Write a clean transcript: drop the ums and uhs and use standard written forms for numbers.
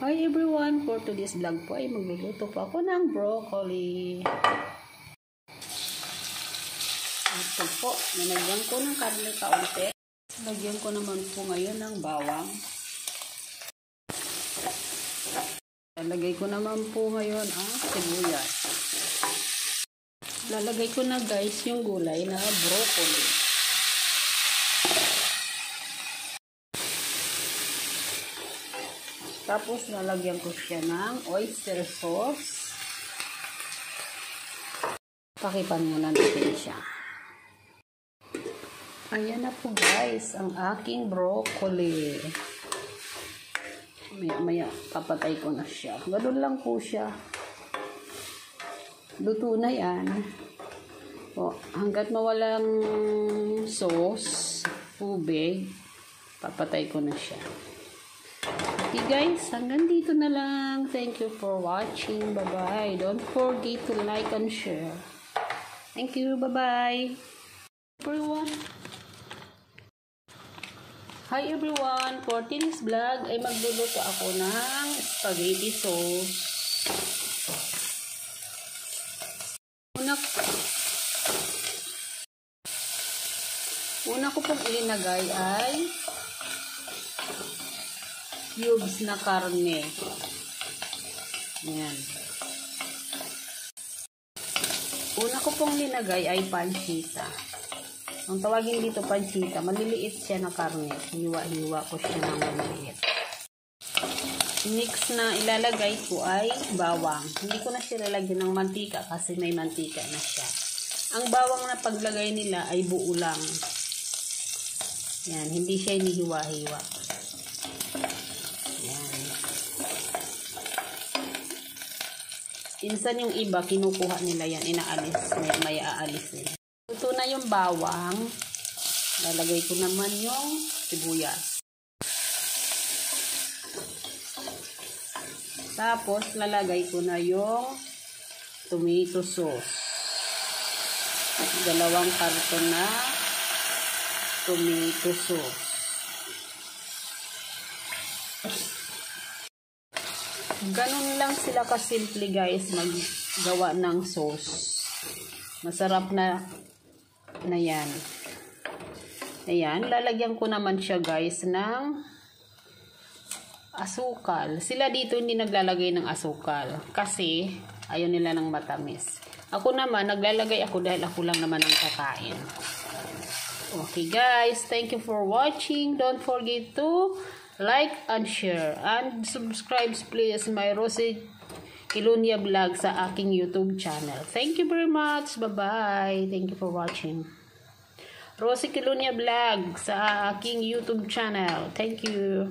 Hi everyone! For today's vlog po ay magluluto po ako ng broccoli. Ito po, nalagyan ko ng karne kaunti. Lagyan ko naman po ngayon ng bawang. Lalagay ko naman po ngayon ang sibuyas. Lalagay ko na guys yung gulay na broccoli. Tapos, lalagyan ko siya ng oyster sauce. Pakipan muna natin siya. Ayan na po guys, ang aking broccoli. Maya, papatay ko na siya. Ganun lang po siya. Luto na yan. O, hanggat mawalang sauce, tubig, papatay ko na siya. Okay guys, hanggang dito na lang. Thank you for watching. Bye-bye. Don't forget to like and share. Thank you. Bye-bye. Everyone. Hi everyone. For today's vlog ay magluluto ako ng spaghetti sauce. Una ko pong ilinagay ay cubes na karne. Ayan. Una ko pong linagay ay pancita. Ang tawagin dito pancita, maliliit siya na karne. Hiwa-hiwa ko siya ng maliliit. Next na ilalagay ko ay bawang. Hindi ko na siya lalagyan ng mantika kasi may mantika na siya. Ang bawang na paglagay nila ay buo lang. Yan, hindi siya hinihiwa-hiwa. Insan yung iba, kinukuha nila yan, inaalis, may aalis nila. Luto na yung bawang, lalagay ko naman yung sibuyas. Tapos, lalagay ko na yung tomato sauce. 2 karton na tomato sauce. Ganun lang sila kasimple guys maggawa ng sauce. Masarap na yan. Ayan, lalagyan ko naman siya guys ng asukal. Sila dito hindi naglalagay ng asukal kasi ayaw nila ng matamis. Ako naman, naglalagay ako dahil ako lang naman ang kakain. Okay guys, thank you for watching. Don't forget to like and share and subscribe please my Rosie Kilunia Vlog sa aking YouTube channel. Thank you very much. Bye-bye. Thank you for watching. Rosie Kilunia Vlog sa aking YouTube channel. Thank you.